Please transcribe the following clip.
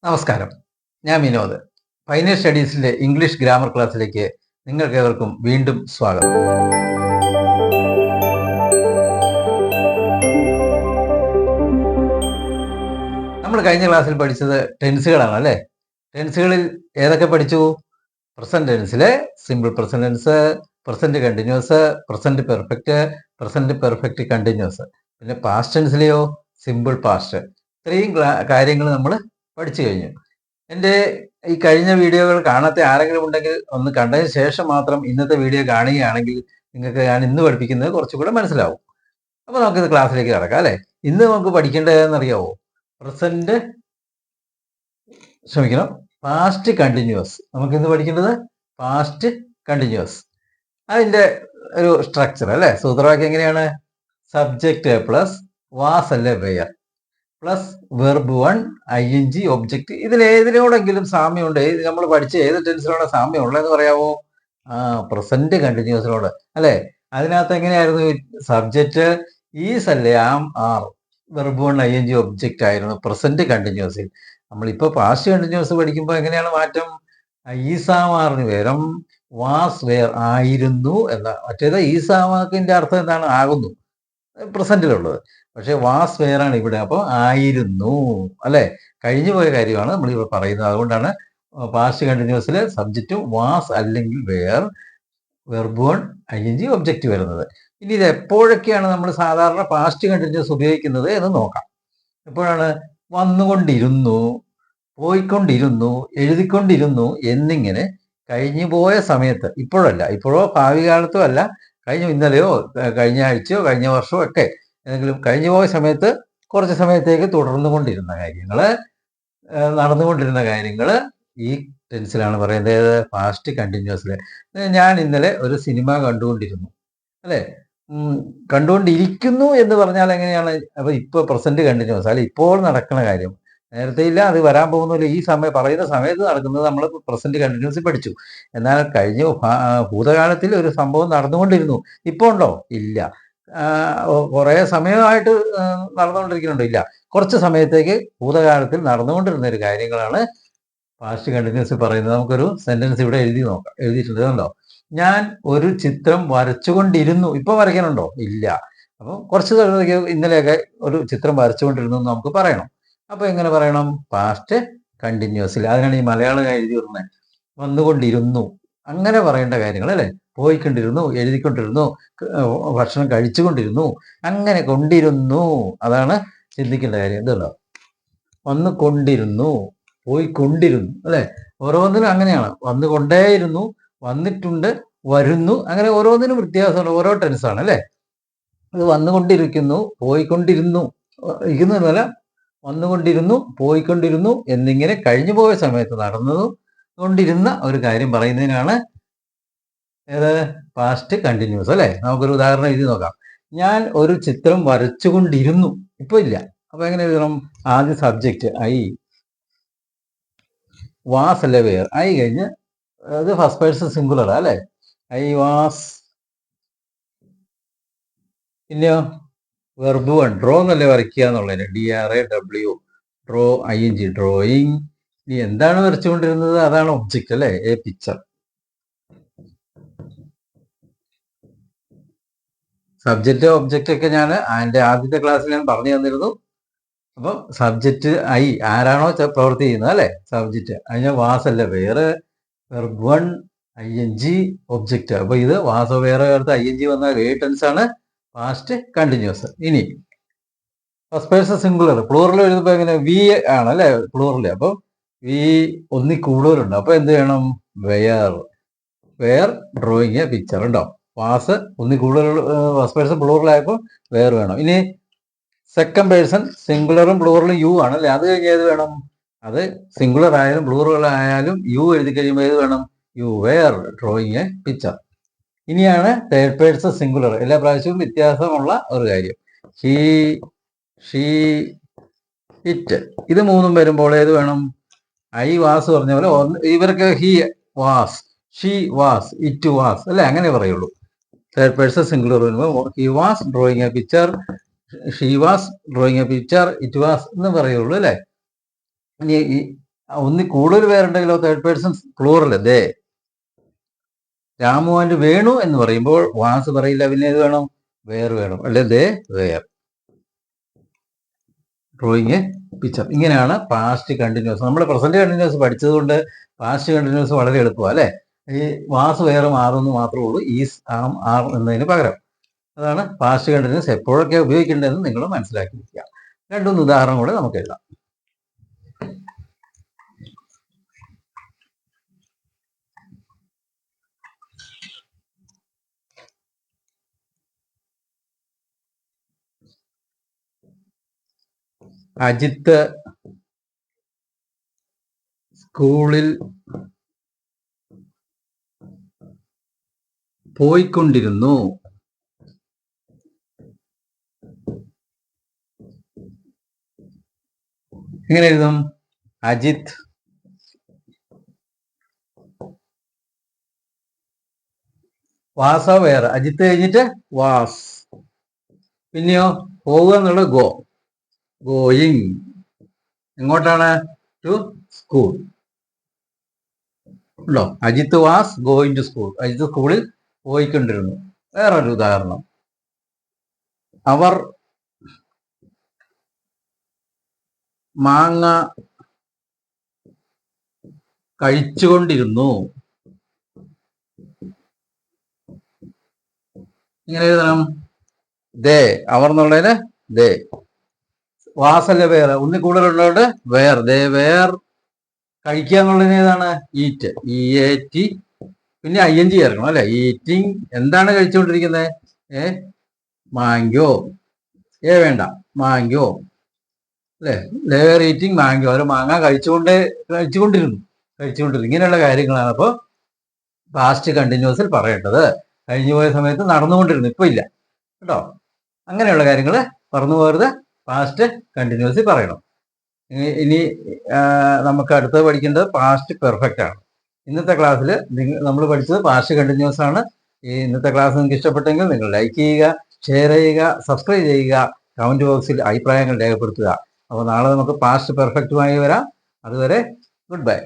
നമസ്കാരം, ഞാൻ Vinod. Pioneer സ്റ്റഡീസിലെ English grammar ക്ലാസ്സിലേക്ക് നിങ്ങൾക്കേവർക്കും വീണ്ടും സ്വാഗതം. നമ്മൾ കഴിഞ്ഞ ക്ലാസ്സിൽ പഠിച്ചത് ടെൻസുകളാണ് അല്ലേ? ടെൻസുകളിൽ ഏതൊക്കെ പഠിച്ചു? പ്രസന്റ് ടെൻസിലെ simple present tense, present continuous, present perfect, present perfect continuous. പിന്നെ പാസ്റ്റ് ടെൻസിലെയോ സിമ്പിൾ പാസ്റ്റ്. ഇത്രയും കാര്യങ്ങൾ നമ്മൾ പഠിച്ചു കഴിഞ്ഞു. എൻ്റെ ഈ കഴിഞ്ഞ വീഡിയോകൾ കാണാത്ത ആരെങ്കിലും ഉണ്ടെങ്കിൽ ഒന്ന് കണ്ടതിന് ശേഷം മാത്രം ഇന്നത്തെ വീഡിയോ കാണുകയാണെങ്കിൽ നിങ്ങൾക്ക് ഞാൻ ഇന്ന് പഠിപ്പിക്കുന്നത് കുറച്ചുകൂടെ മനസ്സിലാവും. അപ്പോൾ നമുക്കിത് ക്ലാസ്സിലേക്ക് കിടക്കാം അല്ലേ? ഇന്ന് നമുക്ക് പഠിക്കേണ്ടതെന്നറിയാവോ? Past continuous. നമുക്കിന്ന് പഠിക്കേണ്ടത് പാസ്റ്റ് കണ്ടിന്യൂസ്. അതിൻ്റെ ഒരു സ്ട്രക്ചർ അല്ലേ? സൂത്രവാക്യം എങ്ങനെയാണ്? സബ്ജക്റ്റ് പ്ലസ് വാസ് അല്ലെ were plus verb 1 ING object. ഇതിലേതിനോടെങ്കിലും സാമ്യമുണ്ട്? നമ്മൾ പഠിച്ച ഏത് ടെൻസിനോടെ സാമ്യം ഉള്ളതെന്ന് പറയാവോ? പ്രസന്റ് കണ്ടിന്യൂസിനോട് അല്ലേ? അതിനകത്ത് എങ്ങനെയായിരുന്നു? സബ്ജക്റ്റ് ഈസ് അല്ലേ, ആം, ആർ. വെർബ് 1 ING ഒബ്ജക്റ്റ് ആയിരുന്നു പ്രസന്റ് കണ്ടിന്യൂസിൽ. നമ്മളിപ്പോൾ പാസ്റ്റ് കണ്ടിന്യൂസ് പഠിക്കുമ്പോൾ എങ്ങനെയാണ് മാറ്റം? ഈസാമാറിന് പകരം വാസ് വെയർ, ആയിരുന്നു എന്ന. മറ്റേത് ഈസാമാക്കിന്റെ അർത്ഥം എന്താണ്? ആകുന്നു, പ്രസന്റിലുള്ളത്. പക്ഷെ വാസ് വെയർ ആണ് ഇവിടെ. അപ്പോൾ ആയിരുന്നു അല്ലെ? കഴിഞ്ഞു പോയ കാര്യമാണ് നമ്മളിവിടെ പറയുന്നത്. അതുകൊണ്ടാണ് പാസ്റ്റ് കണ്ടിന്യൂസിൽ സബ്ജക്റ്റും വാസ് അല്ലെങ്കിൽ വെയർ, വെർബ് 1 ING ഒബ്ജക്റ്റ് വരുന്നത്. ഇനി ഇത് എപ്പോഴൊക്കെയാണ് നമ്മൾ സാധാരണ പാസ്റ്റ് കണ്ടിന്യൂസ് ഉപയോഗിക്കുന്നത് എന്ന് നോക്കാം. എപ്പോഴാണ്? വന്നുകൊണ്ടിരുന്നു, പോയിക്കൊണ്ടിരുന്നു, എഴുതിക്കൊണ്ടിരുന്നു എന്നിങ്ങനെ കഴിഞ്ഞു പോയ സമയത്ത്. ഇപ്പോഴല്ല, ഇപ്പോഴോ ഭാവി കാലത്തോ അല്ല, കഴിഞ്ഞ ഇന്നലെയോ കഴിഞ്ഞ ആഴ്ചയോ കഴിഞ്ഞ വർഷമോ ഒക്കെ ഏതെങ്കിലും കഴിഞ്ഞു പോയ സമയത്ത് കുറച്ച് സമയത്തേക്ക് നടന്നുകൊണ്ടിരുന്ന കാര്യങ്ങൾ ഈ ടെൻസിലാണ് പറയുന്നത്, പാസ്റ്റ് കണ്ടിന്യൂസിൽ. ഞാൻ ഇന്നലെ ഒരു സിനിമ കണ്ടുകൊണ്ടിരുന്നു അല്ലേ? കണ്ടുകൊണ്ടിരിക്കുന്നു എന്ന് പറഞ്ഞാൽ എങ്ങനെയാണ്? അപ്പോൾ ഇപ്പോൾ പ്രസന്റ് കണ്ടിന്യൂസ് അല്ലെ? ഇപ്പോൾ നടക്കുന്ന കാര്യം. നേരത്തെ ഇല്ല, അത് വരാൻ പോകുന്നില്ല. ഈ പറയുന്ന സമയത്ത് നടക്കുന്നത് നമ്മൾ പ്രസന്റ് കണ്ടിന്യൂസിൽ പഠിച്ചു. എന്നാൽ കഴിഞ്ഞ ഭൂതകാലത്തിൽ ഒരു സംഭവം നടന്നുകൊണ്ടിരുന്നു. ഇപ്പോൾ ഉണ്ടോ? ഇല്ല. കുറേ സമയമായിട്ട് നടന്നുകൊണ്ടിരിക്കുന്നുണ്ടോ? ഇല്ല. കുറച്ച് സമയത്തേക്ക് ഭൂതകാലത്തിൽ നടന്നുകൊണ്ടിരുന്ന ഒരു കാര്യങ്ങളാണ് പാസ്റ്റ് കണ്ടിന്യൂസിൽ പറയുന്നത്. നമുക്കൊരു സെന്റൻസ് ഇവിടെ എഴുതിയിട്ടുണ്ട് കണ്ടോ? ഞാൻ ഒരു ചിത്രം വരച്ചുകൊണ്ടിരുന്നു. ഇപ്പൊ വരയ്ക്കാനുണ്ടോ? ഇല്ല. അപ്പം കുറച്ച് ഇന്നലെയൊക്കെ ഒരു ചിത്രം വരച്ചുകൊണ്ടിരുന്നു എന്ന് നമുക്ക് പറയണം. അപ്പൊ എങ്ങനെ പറയണം? പാസ്റ്റ് കണ്ടിന്യൂസിൽ. അതിനാണ് ഈ മലയാളം എഴുതി വരുന്നത്. വന്നുകൊണ്ടിരുന്നു, അങ്ങനെ പറയേണ്ട കാര്യങ്ങൾ അല്ലേ? പോയിക്കൊണ്ടിരുന്നു, എഴുതിക്കൊണ്ടിരുന്നു, ഭക്ഷണം കഴിച്ചുകൊണ്ടിരുന്നു, അങ്ങനെ കൊണ്ടിരുന്നു. അതാണ് ചിന്തിക്കേണ്ട കാര്യം. എന്തല്ലോ? വന്നുകൊണ്ടിരുന്നു, പോയിക്കൊണ്ടിരുന്നു അല്ലെ? ഓരോന്നിനും അങ്ങനെയാണ്. വന്നുകൊണ്ടേയിരുന്നു, വന്നിട്ടുണ്ട്, വരുന്നു, അങ്ങനെ ഓരോന്നിനും വ്യത്യാസമുണ്ട്. ഓരോ ടെൻസാണ് അല്ലേ? അത് വന്നുകൊണ്ടിരിക്കുന്നു, പോയിക്കൊണ്ടിരുന്നു, ഇരിക്കുന്നതല്ല, വന്നുകൊണ്ടിരുന്നു, പോയിക്കൊണ്ടിരുന്നു എന്നിങ്ങനെ കഴിഞ്ഞു പോയ സമയത്ത് നടന്നുകൊണ്ടിരുന്ന ഒരു കാര്യം പറയുന്നതിനാണ് ഏത്? പാസ്റ്റ് കണ്ടിന്യൂസ് അല്ലേ? നമുക്കൊരു ഉദാഹരണം എഴുതി നോക്കാം. ഞാൻ ഒരു ചിത്രം വരച്ചുകൊണ്ടിരുന്നു. ഇപ്പൊ ഇല്ല. അപ്പൊ എങ്ങനെ എഴുതണം? ആദ്യം സബ്ജക്റ്റ് ഐ, വാസ് അല്ലേ വെയർ, ഐ കഴിഞ്ഞ് അത് ഫസ്റ്റ് പേഴ്സൺ സിംഗുലർ അല്ലേ? I was. പിന്നെയോ വെർബ് 1 ഡ്രോ എന്നല്ലേ വരയ്ക്കുക എന്നുള്ളതിന്, DRAW, ഡ്രോ ING ഡ്രോയിങ്. ഇനി എന്താണ് വരച്ചുകൊണ്ടിരുന്നത്? അതാണ് ഒബ്ജക്റ്റ് അല്ലേ? A picture. സബ്ജക്റ്റ് ഒബ്ജക്റ്റ് ഒക്കെ ഞാൻ അതിന്റെ ആദ്യത്തെ ക്ലാസ്സിൽ ഞാൻ പറഞ്ഞു തന്നിരുന്നു. അപ്പം സബ്ജക്റ്റ് ഐ, ആരാണോ പ്രവൃത്തി ചെയ്യുന്നത് അല്ലേ? സബ്ജക്റ്റ്. അതിന് വാസ് അല്ല വേറെ, വെർബ് 1 ING ഒബ്ജക്റ്റ്. അപ്പൊ ഇത് വാസോ വേറെ ചേർത്ത് ING വന്നാൽ ഏ ടെൻസ് ആണ് പാസ്റ്റ് കണ്ടിന്യൂസ്. ഇനി ഫസ്റ്റ് പേഴ്സൺ സിംഗുലർ പ്ലൂറൽ എഴുതുമ്പോൾ എങ്ങനെ? വി ആണ് അല്ലേ പ്ലൂറൽ. അപ്പൊ വി ഒന്നി കൂടുതലുണ്ട്. അപ്പൊ എന്ത് വേണം? Were drawing a picture. ഉണ്ടോ? വാസ് ഒന്നി കൂടുതൽ, ഫസ്റ്റ് പേഴ്സൺ പ്ലൂറലായപ്പോൾ വെയർ വേണം. ഇനി സെക്കൻഡ് പേഴ്സൺ സിംഗുലറും പ്ലൂറലും യു ആണ് അല്ലേ? അത് കഴിഞ്ഞ് ഏത് വേണം? അത് സിംഗുലർ ആയാലും പ്ലൂറൽ ആയാലും യു എഴുതി കഴിയുമ്പോൾ ഏത് വേണം? You were drawing a picture. ഇനിയാണ് തേർഡ് പേഴ്സൺ സിംഗുലർ. എല്ലാ പ്രാവശ്യവും വ്യത്യാസമുള്ള ഒരു കാര്യം. He, she, it. ഇത് മൂന്നും വരുമ്പോൾ ഏത് വേണം? ഐ വാസ് പറഞ്ഞ പോലെ ഇവർക്ക് he was, she was, it was അല്ലെ? അങ്ങനെ പറയുള്ളൂ. തേർഡ് പേഴ്സൺ സിംഗുലർ വരുമ്പോൾ he was drawing a picture, she was drawing a picture, it was എന്ന് പറയുള്ളൂ അല്ലേ? ഇനി ഒന്നി കൂടുതൽ പേരുണ്ടെങ്കിലോ third person plural they. Ramu and Venu എന്ന് പറയുമ്പോൾ വാസ് പറയില്ല, പിന്നെ ഏത് വേണം? വേർ വേണം, അല്ലെ ദേ വേർ. Drawing picture. ഇങ്ങനെയാണ് പാസ്റ്റ് കണ്ടിന്യൂസ്. നമ്മൾ പ്രസന്റ് കണ്ടിന്യൂസ് പഠിച്ചതുകൊണ്ട് പാസ്റ്റ് കണ്ടിന്യൂസ് വളരെ എളുപ്പമാണ് അല്ലേ. ഈ വാസ് വേറെ മാറുമെന്ന് മാത്രമേ ഉള്ളൂ ഈസ് ആം ആർ എന്നതിന് പകരം. അതാണ് പാസ്റ്റ് കണ്ടിന്യൂസ് എപ്പോഴൊക്കെ ഉപയോഗിക്കേണ്ടതെന്ന് നിങ്ങൾ മനസ്സിലാക്കിയിരിക്കുക. രണ്ടൊന്ന് ഉദാഹരണം കൂടെ നമുക്ക് എഴുതാം. അജിത്ത് സ്കൂളിൽ പോയിക്കൊണ്ടിരുന്നു. എങ്ങനെ എഴുതും? അജിത്ത് വാസോ വേറെ, അജിത്ത് കഴിഞ്ഞിട്ട് വാസ്. പിന്നെയോ പോവുക എന്നുള്ളത് ഗോ, ഗോയിങ്. എങ്ങോട്ടാണ്? To school. ഉണ്ടോ? Ajith was going to school. Ajith സ്കൂളിൽ പോയിക്കൊണ്ടിരുന്നു. വേറൊരു ഉദാഹരണം, അവർ മാങ്ങ കഴിച്ചുകൊണ്ടിരുന്നു. ഇങ്ങനെ എഴുതണം, ദേ. അവർ എന്നുള്ളതിന് ദേ. വാസല്ല വേറെ, ഒന്നി കൂടുതലുള്ളതുകൊണ്ട് വേർ. They were. കഴിക്കുക എന്നുള്ളതിന് ഏതാണ്? Eat, EAT. പിന്നെ ING ചേർക്കണം അല്ലെ. ഈറ്റിംഗ്. എന്താണ് കഴിച്ചുകൊണ്ടിരിക്കുന്നത്? മാങ്കോ. വേണ്ട, മാങ്കോ അല്ലെ. ലേവർ ഈറ്റിംഗ് മാങ്കോ. അവർ മാങ്ങ കഴിച്ചുകൊണ്ടിരുന്നു. ഇങ്ങനെയുള്ള കാര്യങ്ങളാണ് അപ്പോൾ പാസ്റ്റ് കണ്ടിന്യൂസിൽ പറയേണ്ടത്. കഴിഞ്ഞു പോയ സമയത്ത് നടന്നുകൊണ്ടിരുന്നു, ഇപ്പൊ ഇല്ല കേട്ടോ. അങ്ങനെയുള്ള കാര്യങ്ങൾ പറഞ്ഞു പോകരുത്, പാസ്റ്റ് കണ്ടിന്യൂസിൽ പറയണം. ഇനി നമുക്ക് അടുത്തത് പഠിക്കേണ്ടത് പാസ്റ്റ് പെർഫെക്റ്റ് ആണ്. ഇന്നത്തെ ക്ലാസ്സിൽ നമ്മൾ പഠിച്ചത് പാസ്റ്റ് കണ്ടിന്യൂസ് ആണ്. ഈ ഇന്നത്തെ ക്ലാസ് നിങ്ങൾക്ക് ഇഷ്ടപ്പെട്ടെങ്കിൽ നിങ്ങൾ ലൈക്ക് ചെയ്യുക, ഷെയർ ചെയ്യുക, സബ്സ്ക്രൈബ് ചെയ്യുക, കമൻറ്റ് ബോക്സിൽ അഭിപ്രായങ്ങൾ രേഖപ്പെടുത്തുക. അപ്പോൾ നാളെ നമുക്ക് പാസ്റ്റ് പെർഫെക്റ്റുമായി വരാം. അതുവരെ ഗുഡ് ബൈ.